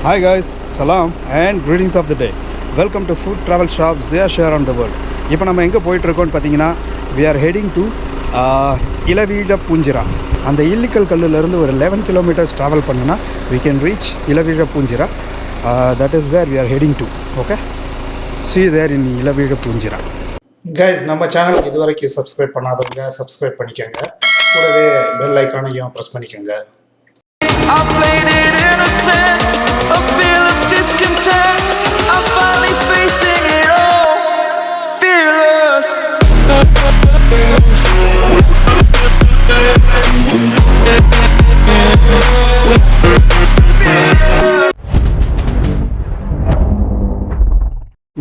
Hi guys, salam and greetings of the day. Welcome to food travel shop Zia share around the world. இப்போ நம்ம எங்கே போயிட்டுருக்கோன்னு பார்த்தீங்கன்னா we are heading to Ilaveezhapoonchira. அந்த இல்லிக்கல் கல்லுலேருந்து ஒரு 11 kilometers travel பண்ணுனா we can reach Ilaveezhapoonchira. That is where we are heading to. Okay? See you there in Ilaveezhapoonchira. Guys, நம்ம சேனலுக்கு இது வரைக்கும் சப்ஸ்கிரைப் பண்ணாதவங்க சப்ஸ்கிரைப் பண்ணிக்கோங்க. கூடவே பெல் ஐக்கானையும் ப்ரெஸ் பண்ணிக்கோங்க. I played it innocent, a feel of discontent. I'm finally facing it all, fearless.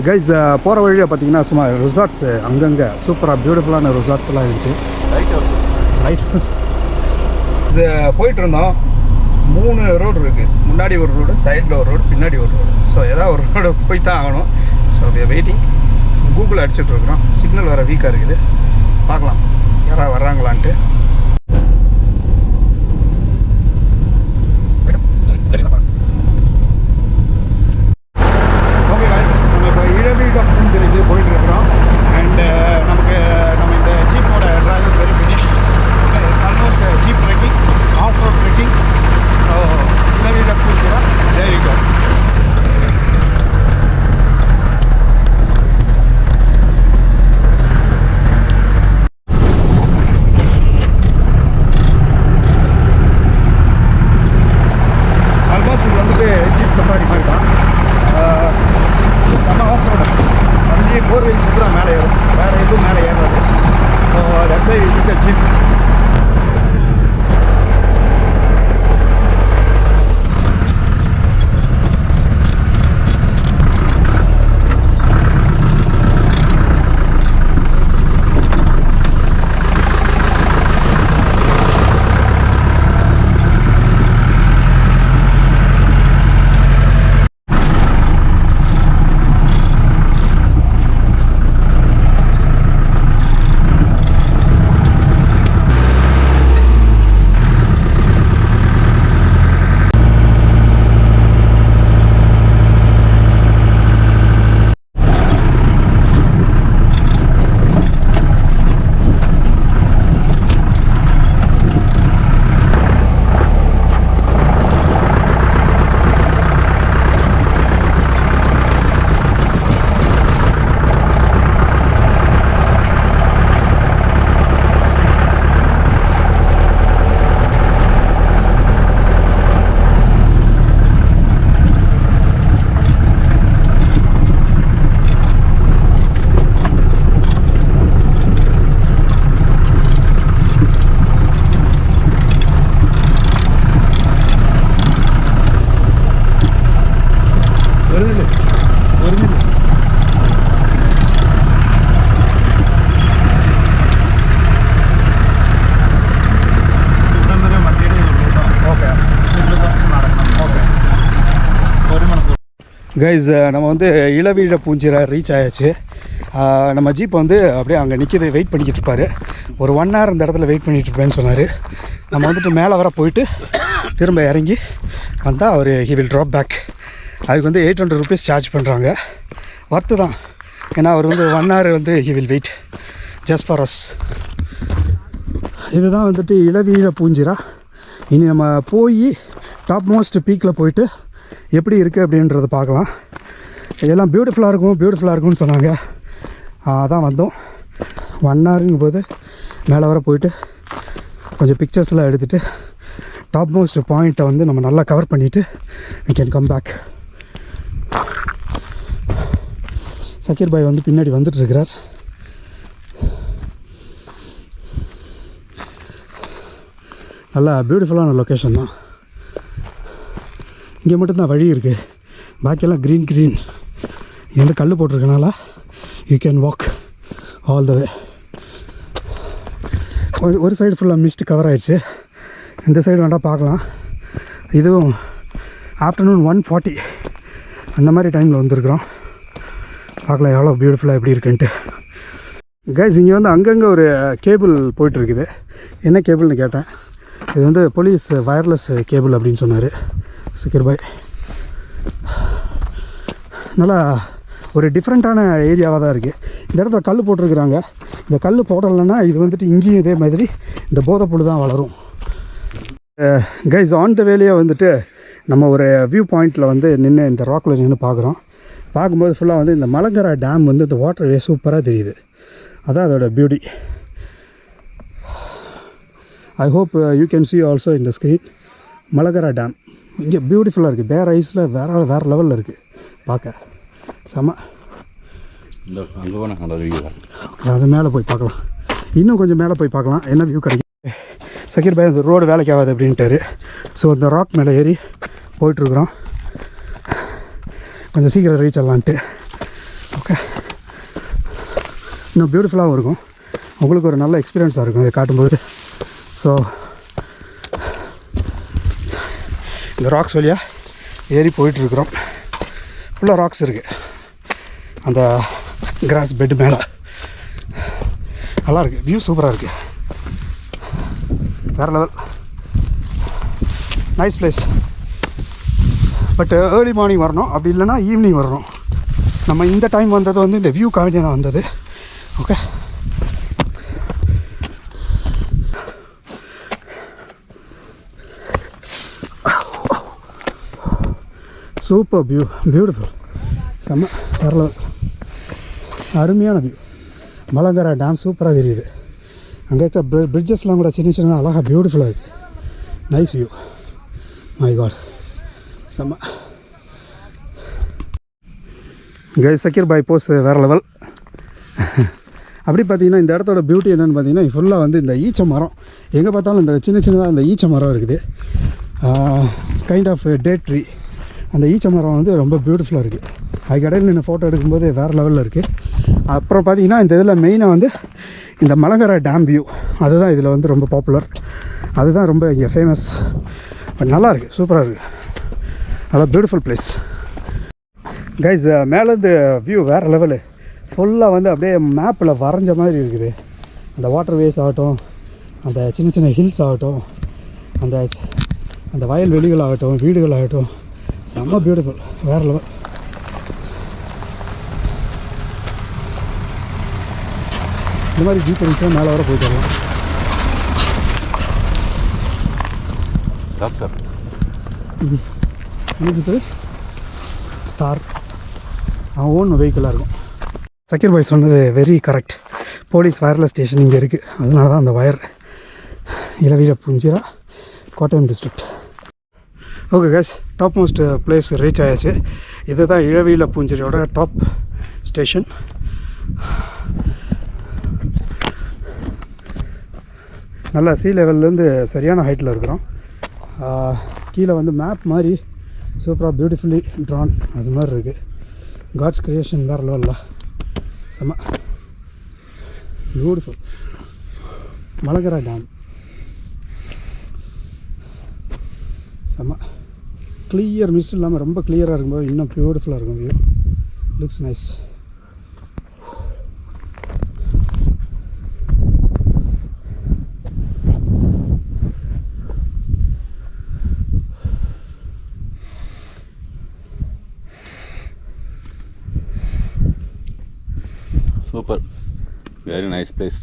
Guys, போகிற வழியாக பார்த்தீங்கன்னா சும்மா ரிசார்ட்ஸு அங்கங்கே சூப்பராக பியூட்டிஃபுல்லான ரிசார்ட்ஸ்லாம் இருந்துச்சு. ரைட் ஹவுஸ் போயிட்டு இருந்தோம். 3 ரோடு இருக்குது. முன்னாடி ஒரு ரோடு, சைடில் ஒரு ரோடு, பின்னாடி ஒரு ரோடு. ஸோ ஏதாவது ஒரு ரோடு போய் தான் ஆகணும். So waiting. கூகுள் அடிச்சுட்ருக்குறோம். சிக்னல் வர வீக்காக இருக்குது. பார்க்கலாம் யாராவது வர்றாங்களான்ட்டு. ஓகே guys, நம்ம இப்போ இளவீழாப்பூஞ்சரிக்கு போயிட்டுருக்குறோம். அண்டு நம்ம இந்த ஜீப்போட travel very finish. It's almost jeep trekking, off road trekking. So, Ilaveezhapoonchira, there you go. Almost இது வந்துட்டு ஜீப் சஃபாரி மாதிரி தான். செம்ம ஆஃப் ரோடு. அங்கேயே 4 wheels தான் மேலே ஏறும். வேறு எதுவும் மேலே ஏறாது. So that's why we took a jeep. Guys, நம்ம வந்து இளவீழாப்பூஞ்சிரா ரீச் ஆயாச்சு. நம்ம ஜீப் வந்து அப்படியே அங்கே நிற்கிது, வெயிட் பண்ணிக்கிட்டு இருப்பார். ஒரு 1 hour இந்த இடத்துல வெயிட் பண்ணிகிட்டு இருப்பேன்னு சொன்னார். நம்ம வந்துட்டு மேலே வர போயிட்டு திரும்ப இறங்கி வந்தால் அவர் ஹி வில் ட்ராப் பேக். அதுக்கு வந்து 800 rupees சார்ஜ் பண்ணுறாங்க. ஒர்த்து தான். ஏன்னா அவர் வந்து 1 hour வந்து he will wait just for us. இதுதான் வந்துட்டு இளவீழாப்பூஞ்சிரா. இனி நம்ம போய் டாப் மோஸ்ட் பீக்கில் போயிட்டு எப்படி இருக்குது அப்படின்றத பார்க்கலாம். இதெல்லாம் பியூட்டிஃபுல்லாக இருக்கும்னு சொன்னாங்க. அதான் வந்தோம். 1 hourங்கும் போது மேலே வர போயிட்டு கொஞ்சம் பிக்சர்ஸ்லாம் எடுத்துகிட்டு டாப் மோஸ்ட் பாயிண்ட்டை வந்து நம்ம நல்லா கவர் பண்ணிவிட்டு we can come back. Shakeer பாய் வந்து பின்னாடி வந்துட்டுருக்கிறார். நல்லா பியூட்டிஃபுல்லான லொக்கேஷன் தான். இங்கே மட்டும்தான் வழி இருக்குது. பாக்கியெல்லாம் க்ரீன். இங்கே கல் போட்டிருக்கனால you can walk all the way. ஒரு சைடு ஃபுல்லாக மிஸ்ட் கவர் ஆகிடுச்சு. இந்த சைடு வேண்டாம் பார்க்கலாம். இதுவும் ஆஃப்டர்நூன் 1:40 அந்த மாதிரி டைமில் வந்திருக்கிறோம். பார்க்கலாம் எவ்வளோ பியூட்டிஃபுல்லாக எப்படி இருக்குன்ட்டு. கைஸ், இங்கே வந்து அங்கங்கே ஒரு கேபிள் போயிட்டுருக்குது. என்ன கேபிள்னு கேட்டேன். இது வந்து போலீஸ் வயர்லெஸ் கேபிள் அப்படின்னு சொன்னார் சக்கீர் பாய். நல்லா ஒரு டிஃப்ரெண்ட்டான ஏரியாவாக தான் இருக்குது. இந்த இடத்துல கல் போட்டிருக்கிறாங்க. இந்த கல் போடலைன்னா இது வந்துட்டு இங்கேயும் இதே மாதிரி இந்த போதைப்புழு தான் வளரும். கைஸ் ஆன் த வேலையாக வந்துட்டு நம்ம ஒரு வியூ பாயிண்ட்டில் வந்து நின்று இந்த ராக்கில் நின்று பார்க்குறோம். பார்க்கும்போது ஃபுல்லாக வந்து இந்த மலங்கரா டேம் வந்து இந்த வாட்டர் வே சூப்பராக தெரியுது. அதான் அதோட beauty. I hope you can see also இந்த ஸ்க்ரீன். மலங்கரா டேம் இங்கே பியூட்டிஃபுல்லாக இருக்குது. பேர் ஐஸில் வேறு லெவலில் இருக்குது பார்க்க. செம. அது மேலே போய் பார்க்கலாம். இன்னும் கொஞ்சம் மேலே போய் பார்க்கலாம் என்ன வியூ கிடைக்கும். சக்கீர் பாய் அந்த ரோடு வேலைக்கு ஆகாது அப்படின்ட்டாரு. ஸோ அந்த ராக் மேலே ஏறி போயிட்டுருக்குறோம். கொஞ்சம் சீக்கிரம் ரீச் ஆகலான்ட்டு. ஓகே, இன்னும் பியூட்டிஃபுல்லாகவும் இருக்கும். உங்களுக்கு ஒரு நல்ல எக்ஸ்பீரியன்ஸாக இருக்கும் இதை காட்டும்போது. ஸோ இந்த ராக்ஸ் வழியாக ஏறி போயிட்டுருக்குறோம். ஃபுல்லாக ராக்ஸ் இருக்குது அந்த கிராஸ் பெட்டு மேலே. நல்லாயிருக்கு, வியூ சூப்பராக இருக்குது. வேறு level, nice place. But early morning வரணும், அப்படி இல்லைன்னா ஈவினிங் வரணும். நம்ம இந்த டைம் வந்தது வந்து இந்த வியூ காமெடியாக தான் வந்தது. ஓகே, சூப்பர் வியூ, பியூட்டிஃபுல், செம்ம, வேறு லெவல், அருமையான வியூ. மலங்கரா டேம் சூப்பராக தெரியுது. அங்கே இருக்க பிரிட்ஜஸ்லாம் கூட சின்ன சின்ன அழகாக பியூட்டிஃபுல்லாக இருக்குது. நைஸ் வியூ, மை காட், செம்ம. கைஸ் சக்கீர் பாய் போஸ் வேறு லெவல். அப்படி பார்த்தீங்கன்னா இந்த இடத்தோட பியூட்டி என்னென்னு பார்த்தீங்கன்னா ஃபுல்லாக வந்து இந்த ஈச்ச மரம். எங்கே பார்த்தாலும் இந்த சின்ன சின்னதாக இந்த ஈச்ச மரம் இருக்குது. Kind of date tree. அந்த ஈச்ச மரம் வந்து ரொம்ப பியூட்டிஃபுல்லாக இருக்குது. அதுக்கு இடையில் நின்று ஃபோட்டோ எடுக்கும்போது வேறு லெவலில் இருக்குது. அப்புறம் பார்த்தீங்கன்னா இந்த இதில் மெயினாக வந்து இந்த மலங்கரா டேம் வியூ அதுதான் இதில் வந்து ரொம்ப பாப்புலர். அதுதான் ரொம்ப இங்கே ஃபேமஸ். பட் நல்லா இருக்குது, சூப்பராக இருக்குது, நல்லா பியூட்டிஃபுல் பிளேஸ். கைஸ் மேலேருந்து வியூ வேறு லெவலு. ஃபுல்லாக வந்து அப்படியே மேப்பில் வரைஞ்ச மாதிரி இருக்குது. அந்த வாட்டர் வேஸ் ஆகட்டும், அந்த சின்ன சின்ன ஹில்ஸ் ஆகட்டும், அந்த அந்த வயல்வெளிகள் ஆகட்டும், வீடுகள் ஆகட்டும், செம்ம பியூட்டிஃபுல், வேறு லெவல். இந்த மாதிரி ஜீப் இருந்துச்சுன்னா மேலே வர போயிட்டு வரலாம். டாக்டர் என்ன தார் அவன் ஓன் வெஹிக்கிளாக இருக்கும். சக்கீர் பாய் சொன்னது very correct. Police wireless station இங்கே இருக்குது. அதனால தான் அந்த wire. Ilaveezhapoonchira, Kottayam district. Okay guys, top most place reach ஆயாச்சு. இது தான் இளவீழப்பூஞ்சிரியோட டாப் ஸ்டேஷன். நல்லா சீ லெவல்லேருந்து சரியான ஹைட்டில் இருக்கிறோம். கீழே வந்து மேப் மாதிரி சூப்பராக பியூட்டிஃபுல்லி ட்ரான் அது மாதிரி இருக்குது. காட்ஸ் கிரியேஷன் வேறு லெவலில் செம்ம பியூட்டிஃபுல். மலங்கரா டேம் செம்ம கிளியர், மிஸ்ட் இல்லாமல் ரொம்ப கிளியராக இருக்கும்போது இன்னும் பியூட்டிஃபுல்லாக இருக்கும் view. Looks nice. Super, very nice place.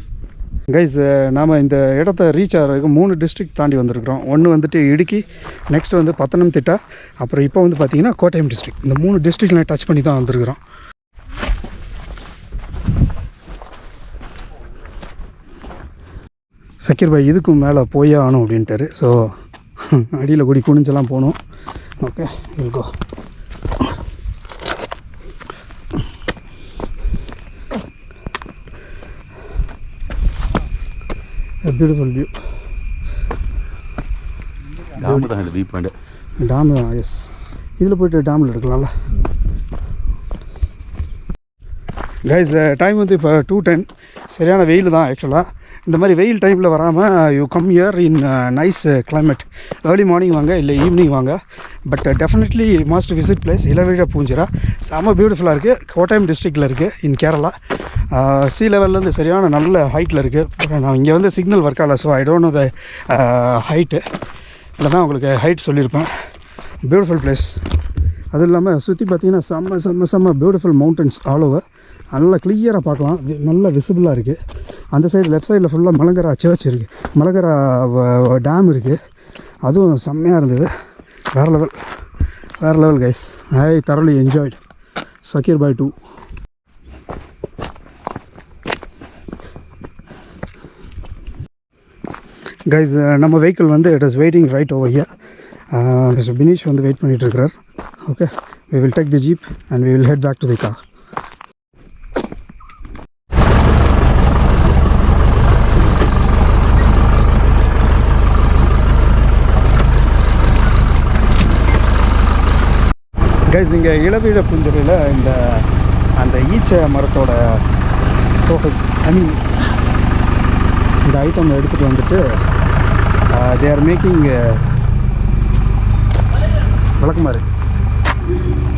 Guys நாம் இந்த இடத்த ரீச் ஆகிறதுக்கு 3 டிஸ்ட்ரிக்ட் தாண்டி வந்திருக்கிறோம். ஒன்று வந்துட்டு இடுக்கி, நெக்ஸ்ட் வந்து பத்தனம்திட்டா, அப்புறம் இப்போ வந்து பார்த்திங்கன்னா கோட்டயம் டிஸ்ட்ரிக்ட். இந்த 3 டிஸ்ட்ரிக்ட்லாம் டச் பண்ணி தான் வந்திருக்கிறோம். சக்கீர் பாய் இதுக்கும் மேலே போயே ஆகணும் அப்படின்ட்டாரு. ஸோ அடியில் கூடி குனிஞ்செல்லாம் போகணும். Okay, will go. Beautiful view. Dam தான் இந்த வியூ பாயிண்ட். டேம் தான், எஸ். இதில் போய்ட்டு டேமில் எடுக்கலாம்ல. கைஸ் டைம் வந்து இப்போ 2:10. சரியான வெயில் தான் ஆக்சுவலாக. இந்த மாதிரி வெயில் டைமில் வராமல் you come year in nice climate. Early morning வாங்க, இல்லை ஈவினிங் வாங்க. But definitely must visit place இளவீழப்பூஞ்சிரா. செம்ம பியூட்டிஃபுல்லாக இருக்குது. கோட்டயம் டிஸ்ட்ரிக்டில் இருக்குது, இன் கேரளா. சி லெவல்லேருந்து சரியான நல்ல ஹைட்டில் இருக்குது. நான் இங்கே வந்து சிக்னல் ஒர்க் ஆகலை, so I don't know the height. இல்லை தான் உங்களுக்கு ஹைட் சொல்லியிருப்பேன். பியூட்டிஃபுல் பிளேஸ், அதுவும் இல்லாமல் சுற்றி பார்த்தீங்கன்னா செம்ம பியூட்டிஃபுல் மவுண்டன்ஸ் ஆல் ஓவர். நல்லா கிளியராக பார்க்கலாம், நல்லா விசிபிளாக இருக்குது. அந்த சைடு லெஃப்ட் சைடில் ஃபுல்லாக மலங்கரா சர்ச் இருக்குது, மலங்கரா டேம் இருக்குது. அதுவும் செம்மையாக இருந்தது. வேறு level guys. I thoroughly enjoyed. Shakir bhai 2. Guys நம்ம வெஹிக்கிள் வந்து it is waiting right over here. Mister Bineesh வந்து வெயிட் பண்ணிகிட்ருக்கிறார். Okay, we will take the jeep and we will head back to the car. Guys இங்கே இளவீழப்பூஞ்சரியில் அந்த ஈச்சை மரத்தோட தோகை இந்த ஐட்டம் எடுத்துகிட்டு வந்துட்டு தே ஆர் மேக்கிங் விளக்குமாறு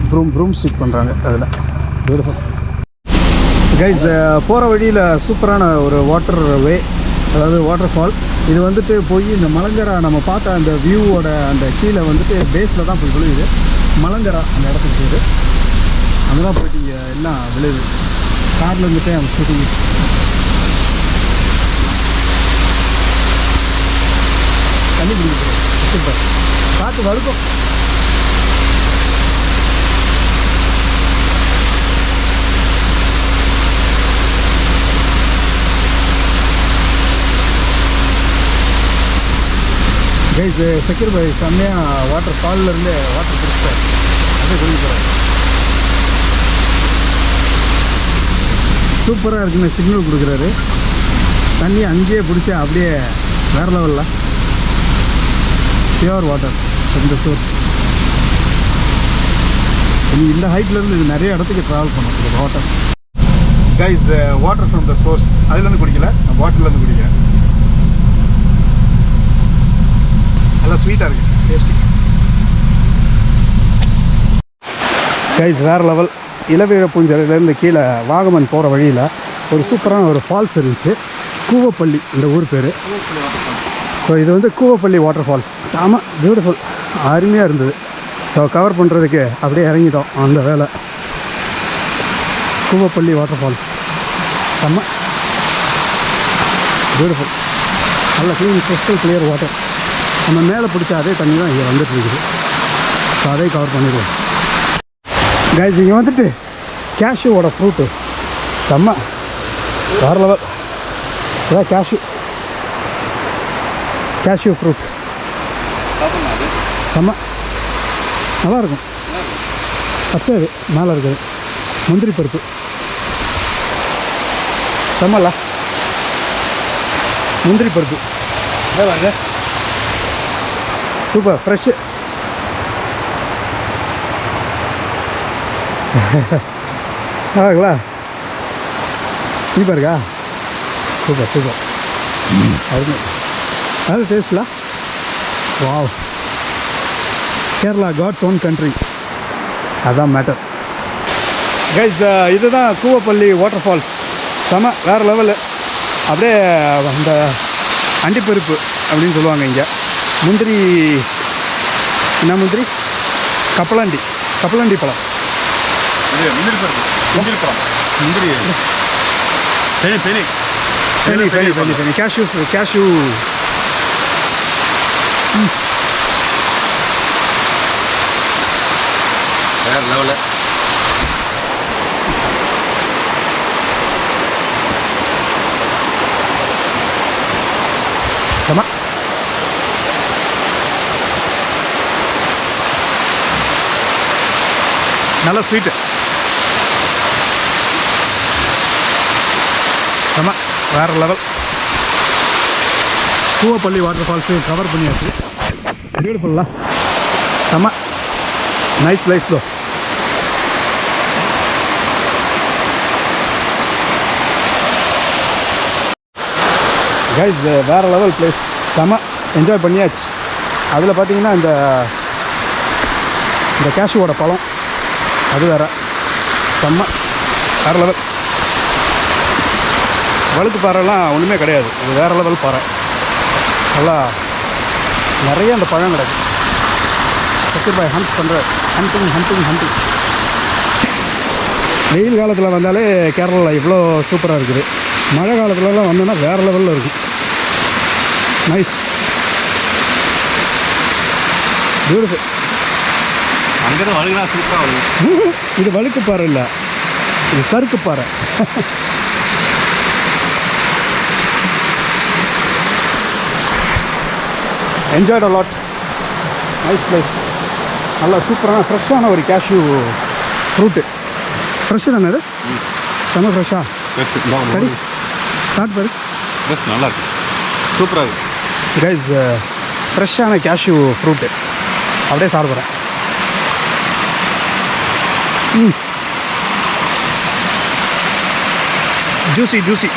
ப்ரூம் ஸ்டிக் பண்ணுறாங்க. அதில் பியூட்டிஃபுல் கைஸ். போகிற வழியில் சூப்பரான ஒரு வாட்டர் வே, அதாவது வாட்டர் ஃபால். இது வந்துட்டு போய் இந்த மலங்கரா நம்ம பார்த்த அந்த வியூவோட அந்த கீழே வந்துட்டு பேஸில் தான் போய் விழுகுது. மலங்கரா அந்த இடத்துக்கு போகுது. அங்கே தான் போயிட்டு இங்கே எல்லாம் விழுது. காரில் இருந்துகிட்டே அவங்க ஷூட்டிங். தண்ணி குடிக்கிறது காற்று வழுக்கும். கைஸ் சக்கீர் பாய் செம்மையாக வாட்டர் ஃபால்லேருந்து வாட்டர் குடிச்சிட்டார். அப்படியே குடிக்க போகிறார். சூப்பராக இருக்குன்னு சிக்னல் கொடுக்குறாரு. தண்ணி அங்கேயே பிடிச்சா அப்படியே வேறு லெவலில் pure water from the source. இந்த ஹைட்லேருந்து இது நிறைய இடத்துக்கு ட்ராவல் பண்ணும் இந்த water. Guys water from the source, அதுலேருந்து குடிக்கல, நான் பாட்டிலேருந்து குடிக்கிறேன். நல்லா ஸ்வீட்டாக இருக்குது, டேஸ்டி. கைஸ் வேறு லெவல். இளவீழப்பூஞ்சரிலேருந்து கீழே வாகமன் போகிற வழியில் ஒரு சூப்பரான ஒரு ஃபால்ஸ் இருந்துச்சு. கூவப்பள்ளி இந்த ஊர் பேர். ஸோ இது வந்து கூவப்பள்ளி வாட்டர் ஃபால்ஸ். செம பியூட்டிஃபுல், அருமையாக இருந்தது. ஸோ கவர் பண்ணுறதுக்கு அப்படியே இறங்கிட்டோம் அந்த வேலை. கூவப்பள்ளி வாட்டர் ஃபால்ஸ் செம்ம பியூட்டிஃபுல், நல்ல க்ளீன் கிறிஸ்டல் கிளியர் வாட்டர். நம்ம மேலே பிடிச்ச அதே தண்ணி தான் இங்கே வந்துட்டு இருக்குது. ஸோ அதே கவர் பண்ணிடுவோம். கைஸ் இங்கே வந்துட்டு கேஷ்யூவோட ஃப்ரூட்டு செம்ம வேறு லெவல். அதான் கேஷ்யூ ஃப்ரூட் செம்ம நல்லாயிருக்கும். பச்சை இது மேலே இருக்குது முந்திரி பருப்பு செம்மல முந்திரி பருப்பு வாங்க சூப்பர் ஃப்ரெஷ்ஷு. நல்லாங்களா? இனிப்பாக இருக்கா? Super super. அது நல்ல டேஸ்ட்ல. Wow, Kerala God's own country, அதுதான் மேட்டர். கைஸ் இதுதான் கூவப்பள்ளி வாட்டர் ஃபால்ஸ். செம வேறு லெவலு. அப்படியே அந்த அண்டிப்பருப்பு அப்படின்னு சொல்லுவாங்க இங்கே. முந்திரி, என்ன முந்திரி? கப்பலண்டி பழம். முந்திரி பருப்பு, முந்திரி பழம், முந்திரி பெனி கேஷ்யூ. வேறு லெவலு. செம நல்ல ஸ்வீட்டு. செம வேறு லெவல். கூவப்பள்ளி வாட்டர் ஃபால்ஸு கவர் பண்ணியாச்சு. பியூட்டிஃபுல்லா செம நைஸ் பிளேஸ் தோ. கைஸ் வேறு லெவல் பிளேஸ், செம என்ஜாய் பண்ணியாச்சு. அதில் பார்த்தீங்கன்னா இந்த கேஷ்யூவோட பழம் அது வேறு செம்ம வேறு லெவல். வழுக்கு பாறைலாம் ஒன்றுமே கிடையாது, இது வேறு லெவல் பாறை. நல்லா நிறைய அந்த பழம் கிடக்கு. சக்கீர் பாய் ஹண்ட் ஹண்டிங். வெயில் காலத்தில் வந்தாலே கேரளாவில் இவ்வளோ சூப்பராக இருக்குது. மழை காலத்துலலாம் வந்தோன்னா வேறு லெவலில் இருக்கும். Nice, beautiful. அங்கே வழுகுனா சூப்பராக வரும். இது வழுக்கு பாறை இல்லை, இது சறுக்கு பாறை. Enjoyed a lot. Nice place. நல்லா சூப்பரான ஃப்ரெஷ்ஷான ஒரு கேஷ்யூ ஃப்ரூட்டு. ஃப்ரெஷ்ஷு தானே அது? செம்ம ஃப்ரெஷ்ஷாக சரி ஸ்டார்ட் பாரு. பெஸ்ட், நல்லா இருக்கு, சூப்பராக இருக்குது கைஸ். ஃப்ரெஷ்ஷான கேஷ்யூ ஃப்ரூட்டு அப்படியே சாப்பிட்றேன். ஜூசி.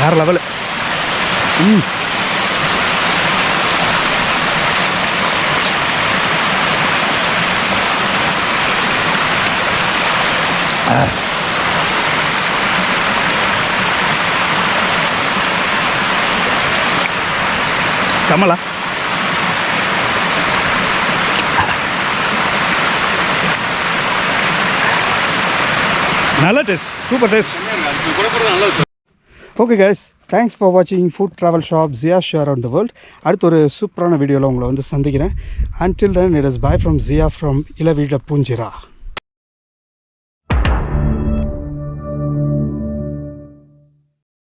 வேறு லெவலு. செம்மலா. நல்ல taste, super taste. Okay guys, thanks for வாட்சிங் food travel shop Jiya share around the world. அடுத்த ஒரு சூப்பரான வீடியோவில் உங்களை வந்து சந்திக்கிறேன். Until then it is bye from Jiya from இலவீழப்பூஞ்சிரா.